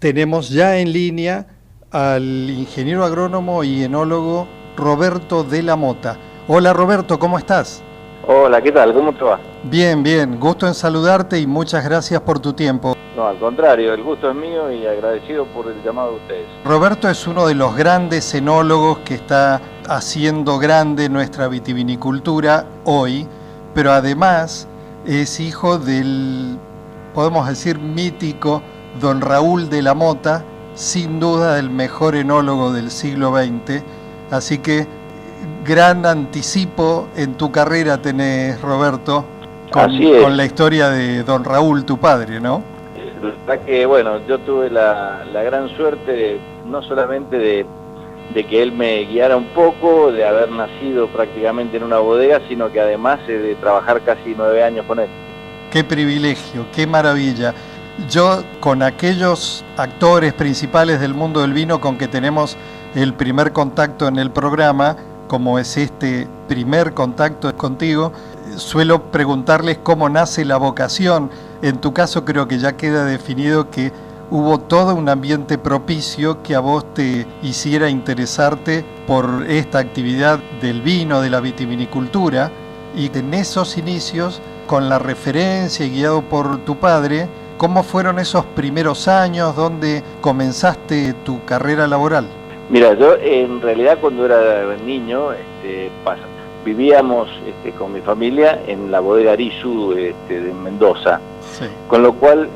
tenemos ya en línea al ingeniero agrónomo y enólogo Roberto de la Mota. Hola Roberto, ¿cómo estás? Hola, ¿qué tal? ¿Cómo te va? Bien, bien, gusto en saludarte y muchas gracias por tu tiempo. No, al contrario, el gusto es mío y agradecido por el llamado de ustedes. Roberto es uno de los grandes enólogos que está haciendo grande nuestra vitivinicultura hoy, pero además es hijo del, podemos decir, mítico don Raúl de la Mota, sin duda el mejor enólogo del siglo XX, así que gran anticipo en tu carrera tenés, Roberto, con la historia de don Raúl, tu padre, ¿no? La verdad que, bueno, yo tuve la gran suerte no solamente de que él me guiara un poco, de haber nacido prácticamente en una bodega, sino que además de trabajar casi 9 años con él. Qué privilegio, qué maravilla. Yo, con aquellos actores principales del mundo del vino con que tenemos el primer contacto en el programa, como es este primer contacto contigo, suelo preguntarles cómo nace la vocación. En tu caso creo que ya queda definido que hubo todo un ambiente propicio que a vos te hiciera interesarte por esta actividad del vino, de la vitivinicultura, y en esos inicios, con la referencia y guiado por tu padre, ¿cómo fueron esos primeros años? ¿Dónde comenzaste tu carrera laboral? Mira, yo en realidad cuando era niño vivíamos con mi familia en la bodega Arisu de Mendoza, sí. Con lo cual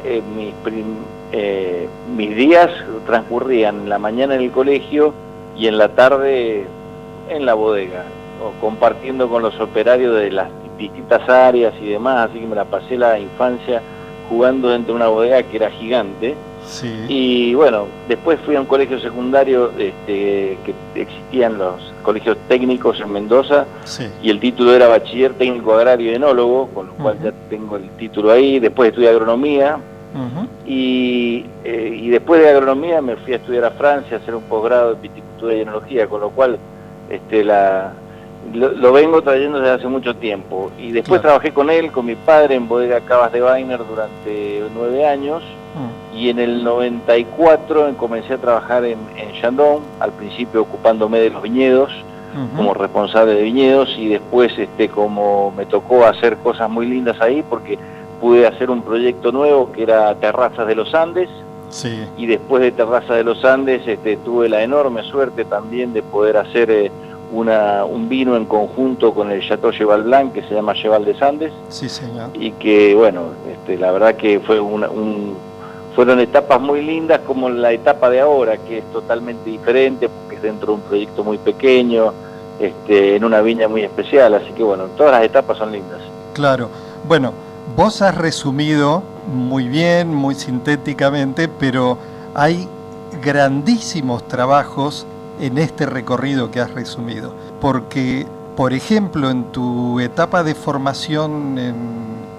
mis días transcurrían en la mañana en el colegio y en la tarde en la bodega, compartiendo con los operarios de las distintas áreas y demás, así que me la pasé la infancia jugando dentro de una bodega que era gigante. Sí. Y bueno, después fui a un colegio secundario que existían los colegios técnicos en Mendoza, sí. Y el título era Bachiller Técnico Agrario y Enólogo, con lo cual ya tengo el título ahí. Después estudié agronomía, y después de agronomía me fui a estudiar a Francia, a hacer un posgrado en viticultura y enología, con lo cual lo vengo trayendo desde hace mucho tiempo. Y después trabajé con él, con mi padre, en bodega Cavas de Weiner durante 9 años. Y en el 94 comencé a trabajar en Chandon, al principio ocupándome de los viñedos, como responsable de viñedos, y después como me tocó hacer cosas muy lindas ahí, porque pude hacer un proyecto nuevo que era Terrazas de los Andes, sí. Y después de Terrazas de los Andes tuve la enorme suerte también de poder hacer un vino en conjunto con el Chateau Cheval Blanc, que se llama Cheval des Andes, sí, señor. Y que, bueno, la verdad que fue fueron etapas muy lindas, como la etapa de ahora, que es totalmente diferente, porque es dentro de un proyecto muy pequeño, en una viña muy especial, así que bueno, todas las etapas son lindas. Claro, bueno, vos has resumido muy bien, muy sintéticamente, pero hay grandísimos trabajos en este recorrido que has resumido, porque, por ejemplo, en tu etapa de formación en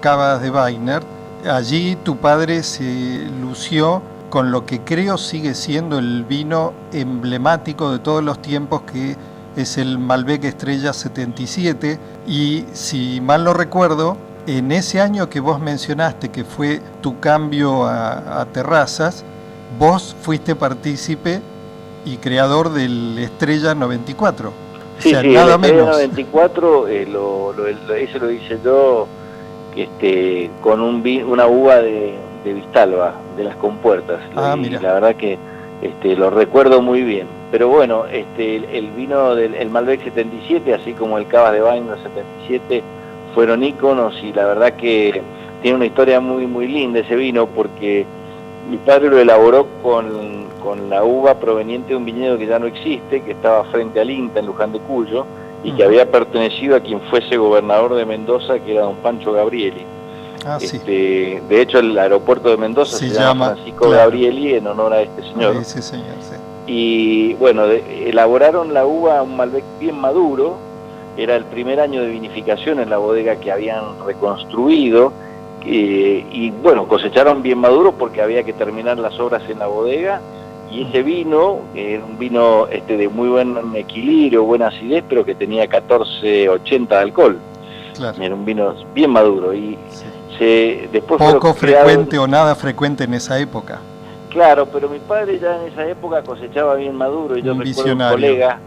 Cavas de Weiner, allí tu padre se lució con lo que creo sigue siendo el vino emblemático de todos los tiempos, que es el Malbec Estrella 77, y si mal no recuerdo, en ese año que vos mencionaste que fue tu cambio a Terrazas, vos fuiste partícipe y creador del Estrella 94. Sí, o sea, sí, nada el Estrella menos. 94 ese lo hice yo con una uva de Vistalba, de las Compuertas. Y la verdad que lo recuerdo muy bien. Pero bueno, el vino del Malbec 77, así como el Cavas de Weiner 77, fueron íconos, y la verdad que tiene una historia muy muy linda ese vino, porque mi padre lo elaboró con la uva proveniente de un viñedo que ya no existe, que estaba frente al INTA en Luján de Cuyo, y que había pertenecido a quien fuese gobernador de Mendoza, que era don Pancho Gabrieli. Sí. De hecho, el aeropuerto de Mendoza se llama Francisco Gabrieli en honor a este señor. Sí, señor, sí. Y bueno, elaboraron la uva, un Malbec bien maduro. Era el primer año de vinificación en la bodega que habían reconstruido, y bueno, cosecharon bien maduro porque había que terminar las obras en la bodega. Y ese vino, era un vino de muy buen equilibrio, buena acidez, pero que tenía 14,80 de alcohol. Claro. Era un vino bien maduro. Y después poco frecuente o nada frecuente en esa época. Claro, pero mi padre ya en esa época cosechaba bien maduro, y yo recuerdo un colega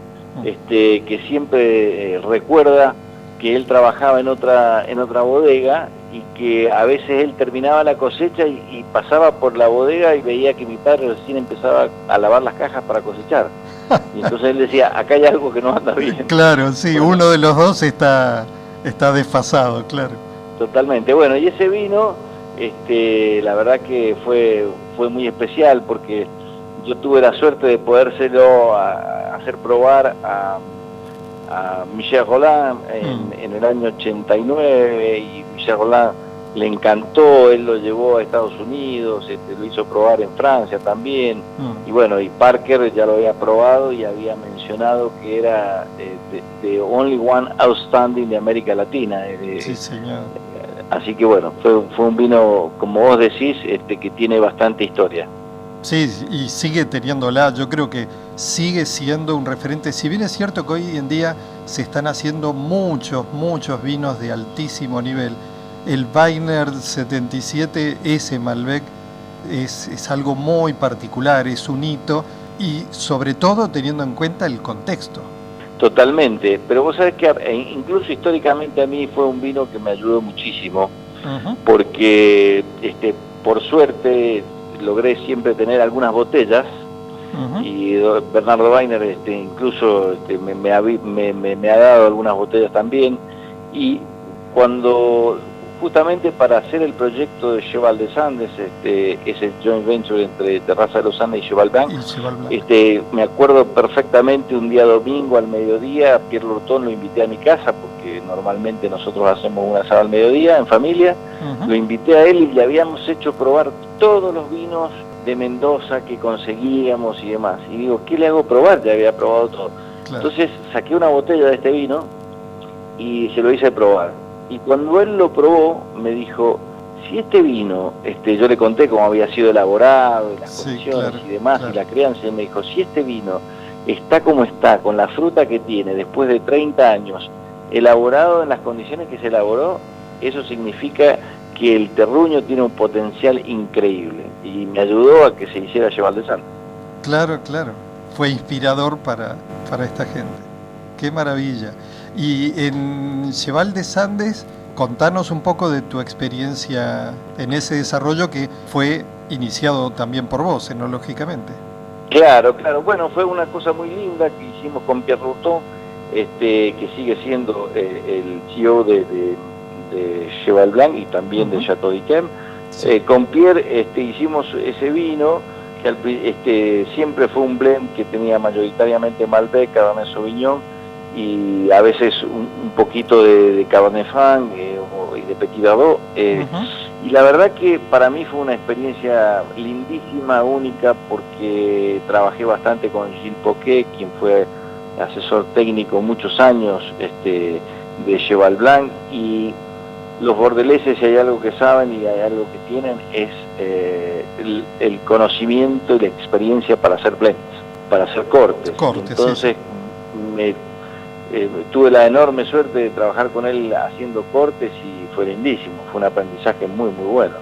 que siempre recuerda que él trabajaba en otra bodega y que a veces él terminaba la cosecha y pasaba por la bodega y veía que mi padre recién empezaba a lavar las cajas para cosechar. Y entonces él decía, acá hay algo que no anda bien. Claro, sí, bueno, uno de los dos está desfasado, claro. Totalmente. Bueno, y ese vino, la verdad que fue muy especial porque yo tuve la suerte de podérselo hacer probar a Michel Rolland en el año 89, y Michel Rolland le encantó, él lo llevó a Estados Unidos, lo hizo probar en Francia también, y bueno, y Parker ya lo había probado y había mencionado que era the only one outstanding de América Latina. Sí, señor. Así que bueno, fue un vino, como vos decís, que tiene bastante historia. Sí, y sigue teniéndola. Yo creo que sigue siendo un referente. Si bien es cierto que hoy en día se están haciendo muchos vinos de altísimo nivel, el Weiner 77, ese Malbec, es algo muy particular, es un hito, y sobre todo teniendo en cuenta el contexto. Totalmente, pero vos sabés que incluso históricamente a mí fue un vino que me ayudó muchísimo, porque por suerte logré siempre tener algunas botellas, y Bernardo Weiner incluso me ha dado algunas botellas también, y cuando justamente para hacer el proyecto de Cheval des Andes, ese joint venture entre Terraza de los Andes y Cheval Blanc, me acuerdo perfectamente un día domingo al mediodía, Pierre Lurton lo invité a mi casa, porque normalmente nosotros hacemos un asado al mediodía en familia, lo invité a él y le habíamos hecho probar todos los vinos de Mendoza que conseguíamos y demás, y digo, ¿qué le hago probar? Ya había probado todo. Claro. Entonces saqué una botella de este vino y se lo hice probar. Y cuando él lo probó, me dijo, si este vino, yo le conté cómo había sido elaborado, y las condiciones y demás, y la crianza, y él me dijo, si este vino está como está, con la fruta que tiene, después de 30 años, elaborado en las condiciones que se elaboró, eso significa que el terruño tiene un potencial increíble. Y me ayudó a que se hiciera Cheval des Andes. Claro, fue inspirador para esta gente. ¡Qué maravilla! Y en Cheval des Andes, contanos un poco de tu experiencia en ese desarrollo que fue iniciado también por vos, enológicamente. Claro. Bueno, fue una cosa muy linda que hicimos con Pierre Lurton, que sigue siendo el CEO de Cheval Blanc y también de Chateau d'Yquem. Con Pierre hicimos ese vino, que siempre fue un blend que tenía mayoritariamente Malbec, Cabernet Sauvignon, y a veces un poquito de Cabernet Franc y de Petit Verdot. Y la verdad que para mí fue una experiencia lindísima, única, porque trabajé bastante con Gilles Poquet, quien fue asesor técnico muchos años de Cheval Blanc, y los bordeleses, si hay algo que saben y hay algo que tienen, es el conocimiento y la experiencia para hacer blends, para hacer cortes. Entonces tuve la enorme suerte de trabajar con él haciendo cortes y fue lindísimo, fue un aprendizaje muy bueno.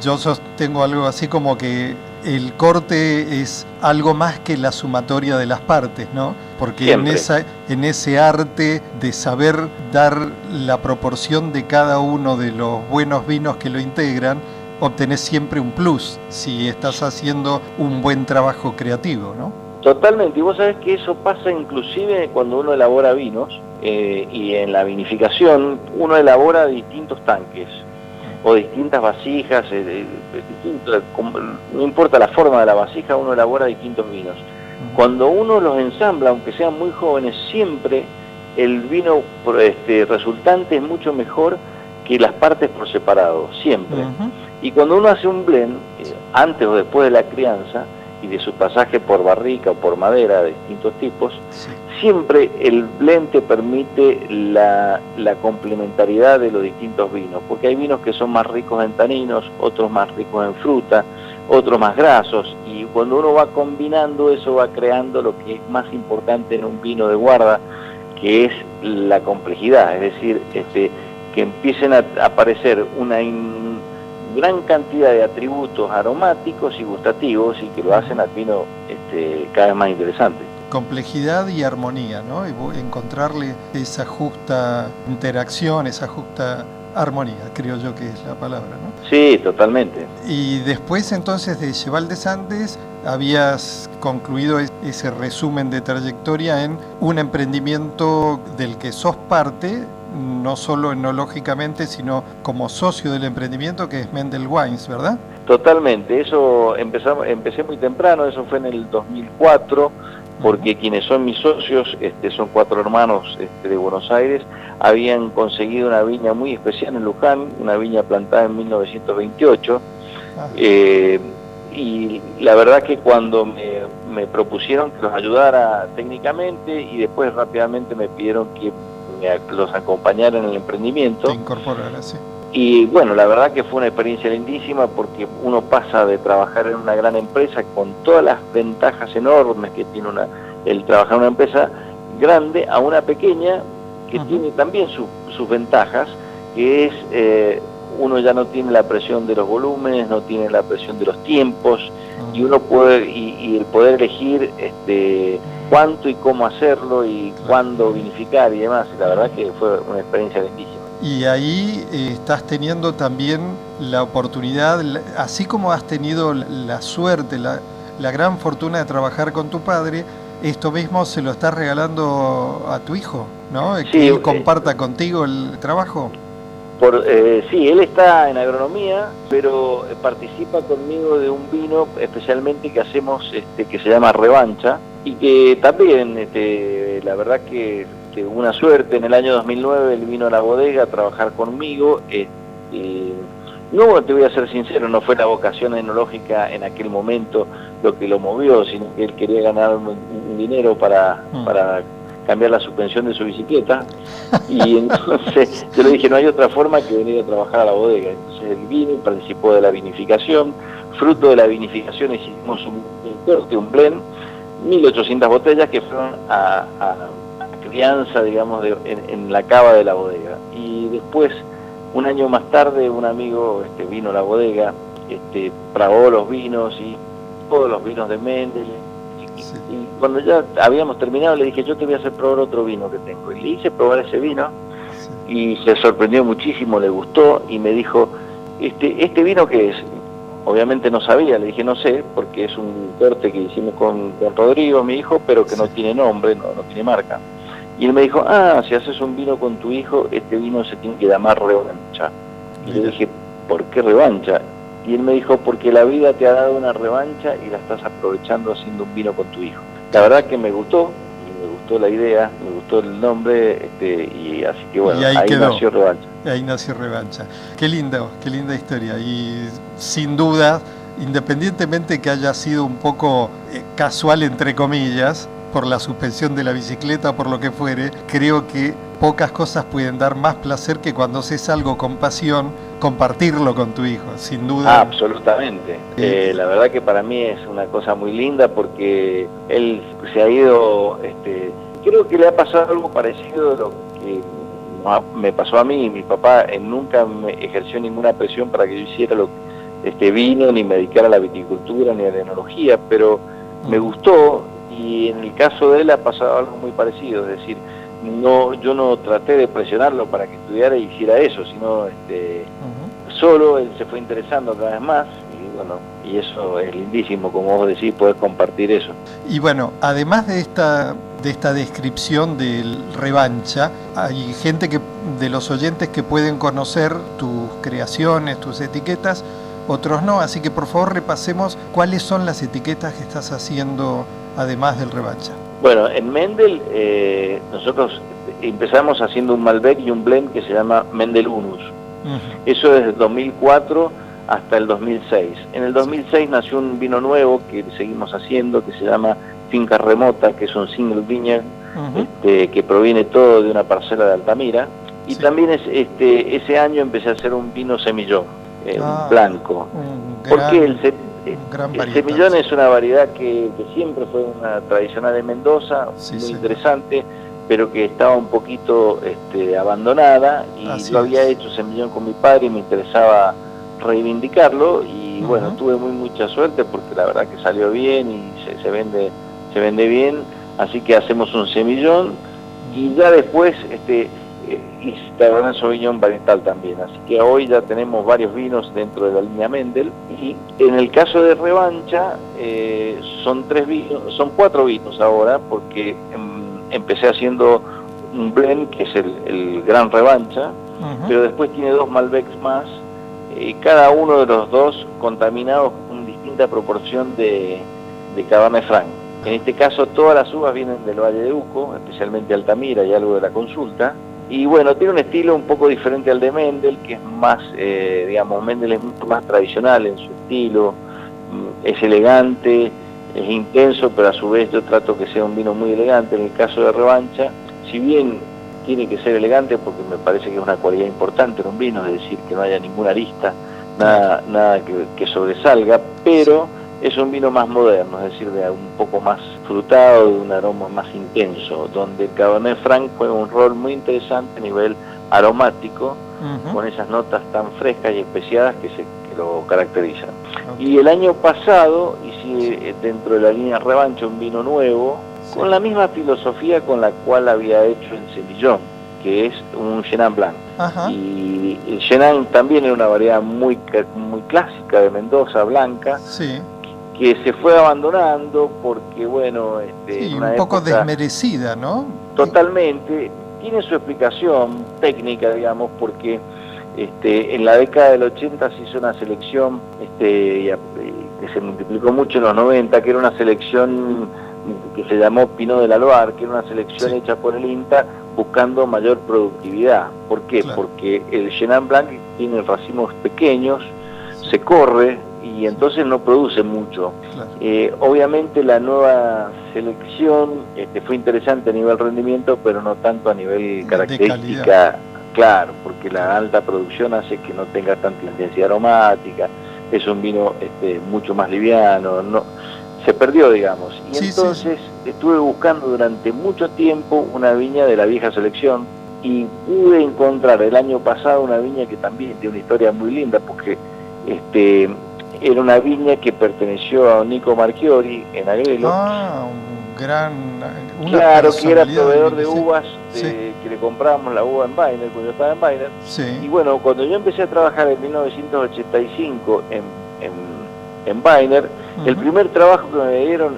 Yo sostengo algo así como que el corte es algo más que la sumatoria de las partes, ¿no? Porque en ese arte de saber dar la proporción de cada uno de los buenos vinos que lo integran, obtenés siempre un plus si estás haciendo un buen trabajo creativo, ¿no? Totalmente, y vos sabés que eso pasa inclusive cuando uno elabora vinos, y en la vinificación uno elabora distintos tanques o distintas vasijas, no importa la forma de la vasija, uno elabora distintos vinos. Cuando uno los ensambla, aunque sean muy jóvenes, siempre el vino resultante es mucho mejor que las partes por separado, siempre. Y cuando uno hace un blend, antes o después de la crianza y de su pasaje por barrica o por madera de distintos tipos, siempre el blend te permite la complementariedad de los distintos vinos, porque hay vinos que son más ricos en taninos, otros más ricos en fruta, otros más grasos, y cuando uno va combinando eso va creando lo que es más importante en un vino de guarda, que es la complejidad, es decir, que empiecen a aparecer gran cantidad de atributos aromáticos y gustativos y que lo hacen al vino cada vez más interesante. Complejidad y armonía, ¿no? Y encontrarle esa justa interacción, esa justa armonía, creo yo que es la palabra, ¿no? Sí, totalmente. Y después entonces de Cheval des Andes habías concluido ese resumen de trayectoria en un emprendimiento del que sos parte, no solo enológicamente, sino como socio del emprendimiento, que es Mendel Wines, ¿verdad? Totalmente, eso empecé muy temprano, eso fue en el 2004, porque quienes son mis socios, son 4 hermanos de Buenos Aires, habían conseguido una viña muy especial en Luján, una viña plantada en 1928, y la verdad que cuando me propusieron que los ayudara técnicamente y después rápidamente me pidieron que los acompañara en el emprendimiento. Te incorporaras, sí. Y bueno, la verdad que fue una experiencia lindísima porque uno pasa de trabajar en una gran empresa con todas las ventajas enormes que tiene el trabajar en una empresa grande a una pequeña que tiene también sus ventajas, que es uno ya no tiene la presión de los volúmenes, no tiene la presión de los tiempos, y uno puede y el poder elegir cuánto y cómo hacerlo y cuándo vinificar y demás. La verdad que fue una experiencia lindísima. Y ahí estás teniendo también la oportunidad, así como has tenido la suerte, la gran fortuna de trabajar con tu padre, esto mismo se lo estás regalando a tu hijo, ¿no? Sí, que él comparta contigo el trabajo. Sí, él está en agronomía, pero participa conmigo de un vino especialmente que hacemos, que se llama Revancha, y que también, la verdad que una suerte, en el año 2009 él vino a la bodega a trabajar conmigo. No, te voy a ser sincero, no fue la vocación enológica en aquel momento lo que lo movió, sino que él quería ganar un dinero para cambiar la suspensión de su bicicleta, y entonces yo le dije, no hay otra forma que venir a trabajar a la bodega. Entonces él vino y participó de la vinificación. Fruto de la vinificación hicimos un blend, 1800 botellas que fueron a crianza, digamos, en la cava de la bodega. Y después, un año más tarde, un amigo vino a la bodega, probó los vinos y todos los vinos de Mendel. Y cuando ya habíamos terminado le dije, yo te voy a hacer probar otro vino que tengo. Y le hice probar ese vino y se sorprendió muchísimo, le gustó y me dijo, ¿este vino qué es? Obviamente no sabía, le dije no sé, porque es un corte que hicimos con Rodrigo, mi hijo, pero que no tiene nombre, no tiene marca. Y él me dijo, si haces un vino con tu hijo, este vino se tiene que llamar Revancha. Y le dije, ¿por qué Revancha? Y él me dijo, porque la vida te ha dado una revancha y la estás aprovechando haciendo un vino con tu hijo. La verdad que me gustó, y me gustó la idea, me gustó el nombre, y así que bueno, ahí nació Revancha. Ahí nació Revancha. Qué linda historia. Y sin duda, independientemente que haya sido un poco casual, entre comillas, por la suspensión de la bicicleta o por lo que fuere, creo que pocas cosas pueden dar más placer que cuando haces algo con pasión, compartirlo con tu hijo, sin duda. Absolutamente. La verdad que para mí es una cosa muy linda porque él se ha ido, creo que le ha pasado algo parecido a lo que me pasó a mí. Mi papá nunca me ejerció ninguna presión para que yo hiciera vino, ni me dedicara a la viticultura, ni a la enología, pero me gustó. Y en el caso de él ha pasado algo muy parecido, es decir, yo no traté de presionarlo para que estudiara y hiciera eso, sino solo él se fue interesando cada vez más, y bueno, y eso es lindísimo, como vos decís, poder compartir eso. Y bueno, además de esta descripción del Revancha, hay gente de los oyentes que pueden conocer tus creaciones, tus etiquetas, otros no, así que por favor repasemos cuáles son las etiquetas que estás haciendo además del Revancha. Bueno, en Mendel nosotros empezamos haciendo un Malbec y un blend que se llama Mendel Unus. Eso desde el 2004 hasta el 2006. En el 2006 nació un vino nuevo que seguimos haciendo, que se llama Finca Remota, que es un single vineyard, que proviene todo de una parcela de Altamira. Y también ese año empecé a hacer un vino semillón, blanco. Porque el semillón es una variedad que siempre fue una tradicional de Mendoza, muy interesante, pero que estaba un poquito abandonada, y yo había hecho semillón con mi padre y me interesaba reivindicarlo y bueno, tuve mucha suerte porque la verdad que salió bien y se vende bien, así que hacemos un semillón y ya después y Cabernet Sauvignon varietal también, así que hoy ya tenemos varios vinos dentro de la línea Mendel. Y en el caso de Revancha son 4 vinos ahora, porque empecé haciendo un blend que es el Gran Revancha, pero después tiene 2 Malbecs más, cada uno de los 2 contaminados con distinta proporción de Cabernet Franc. En este caso todas las uvas vienen del Valle de Uco, especialmente Altamira y algo de la Consulta. Y bueno, tiene un estilo un poco diferente al de Mendel, que es más, Mendel es mucho más tradicional en su estilo, es elegante, es intenso, pero a su vez yo trato que sea un vino muy elegante. En el caso de Revancha, si bien tiene que ser elegante, porque me parece que es una cualidad importante en un vino, es decir, que no haya ninguna arista, nada que sobresalga, pero es un vino más moderno, es decir, de un poco más frutado, de un aroma más intenso, donde el Cabernet Franc juega un rol muy interesante a nivel aromático, con esas notas tan frescas y especiadas que lo caracterizan. Y el año pasado hice dentro de la línea Revancha un vino nuevo, con la misma filosofía con la cual había hecho en Semillón, que es un Chenin Blanc. Y el Chenin también era una variedad muy clásica de Mendoza, blanca, que se fue abandonando porque, bueno, un poco desmerecida, ¿no? Totalmente. Tiene su explicación técnica, digamos, porque en la década del 80 se hizo una selección que se multiplicó mucho en los 90, que era una selección que se llamó Pinot del Albar, que era una selección hecha por el INTA buscando mayor productividad. ¿Por qué? Porque el Chenin Blanc tiene racimos pequeños, se corre y entonces no produce mucho. Obviamente la nueva selección fue interesante a nivel rendimiento, pero no tanto a nivel característica. Claro, porque la alta producción hace que no tenga tanta intensidad aromática, es un vino mucho más liviano, se perdió, digamos. Y entonces estuve buscando durante mucho tiempo una viña de la vieja selección y pude encontrar el año pasado una viña que también tiene una historia muy linda, porque era una viña que perteneció a Nico Marchiori en Agrelo. Claro, que era proveedor de uvas, que le comprábamos la uva en Weiner, cuando yo estaba en Weiner. Y bueno, cuando yo empecé a trabajar en 1985 en Weiner, el primer trabajo que me dieron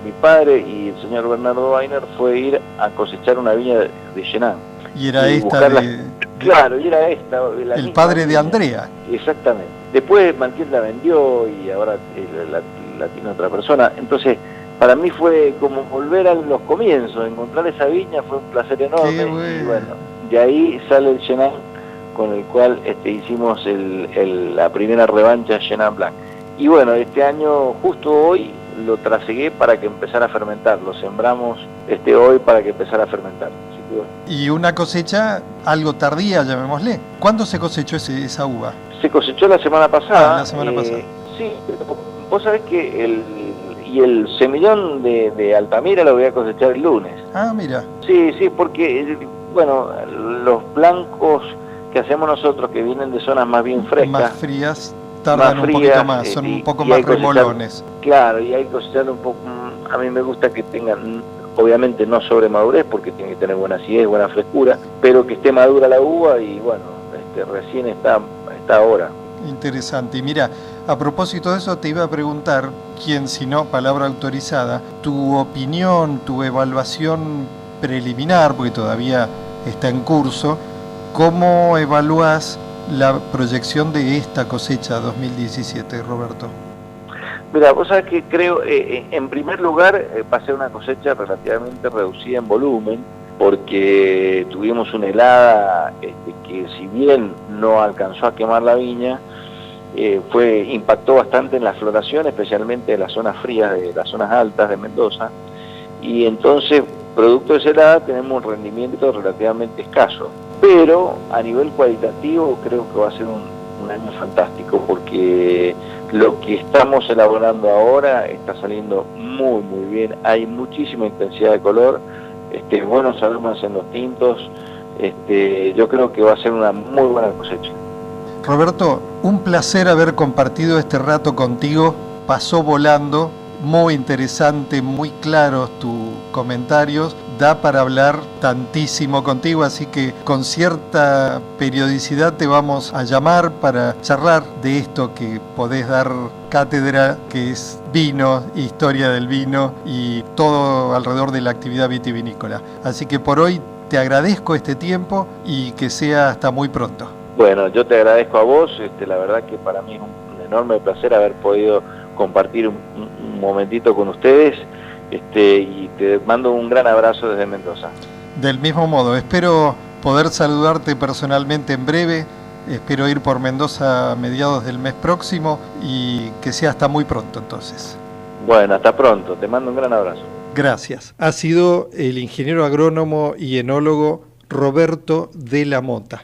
mi padre y el señor Bernardo Weiner fue ir a cosechar una viña de Chenin. Y era esta Claro, y era esta. El padre de Andrea. Exactamente. Después Mantiel la vendió y ahora la tiene otra persona. Entonces, para mí fue como volver a los comienzos. Encontrar esa viña fue un placer enorme. Y bueno, de ahí sale el Chenin, con el cual hicimos la primera revancha Chenin Blanc. Y bueno, este año, justo hoy, lo trasegué para que empezara a fermentar. Lo sembramos hoy para que empezara a fermentar. Y una cosecha algo tardía, llamémosle. ¿Cuándo se cosechó esa uva? Se cosechó la semana pasada. La semana pasada. Sí, vos sabés que el semillón de Altamira lo voy a cosechar el lunes. Mira. Sí, porque, bueno, los blancos que hacemos nosotros, que vienen de zonas más bien frescas. Más frías, tardan un poquito más, son un poco más remolones. Claro, y hay que cosechar un poco. A mí me gusta que tengan, obviamente no sobre madurez, porque tiene que tener buena acidez, buena frescura, pero que esté madura la uva y bueno, recién está ahora. Interesante. Y mira, a propósito de eso te iba a preguntar, quién si no, palabra autorizada, tu opinión, tu evaluación preliminar, porque todavía está en curso, ¿cómo evalúas la proyección de esta cosecha 2017, Roberto? Mira, vos sabés que creo, en primer lugar, va a ser una cosecha relativamente reducida en volumen, porque tuvimos una helada que si bien no alcanzó a quemar la viña, impactó bastante en la floración, especialmente en las zonas frías, de las zonas altas de Mendoza, y entonces, producto de esa helada, tenemos un rendimiento relativamente escaso. Pero a nivel cualitativo creo que va a ser un año fantástico, porque lo que estamos elaborando ahora está saliendo muy bien, hay muchísima intensidad de color, buenos aromas en los tintos, yo creo que va a ser una muy buena cosecha. Roberto, un placer haber compartido este rato contigo. Pasó volando, muy interesante, muy claros tus comentarios. Da para hablar tantísimo contigo, así que con cierta periodicidad te vamos a llamar para charlar de esto que podés dar cátedra, que es vino, historia del vino y todo alrededor de la actividad vitivinícola. Así que por hoy te agradezco este tiempo y que sea hasta muy pronto. Bueno, yo te agradezco a vos, la verdad que para mí es un enorme placer haber podido compartir un momentito con ustedes, y te mando un gran abrazo desde Mendoza. Del mismo modo, espero poder saludarte personalmente en breve, espero ir por Mendoza a mediados del mes próximo y que sea hasta muy pronto entonces. Bueno, hasta pronto, te mando un gran abrazo. Gracias. Ha sido el ingeniero agrónomo y enólogo Roberto de la Mota.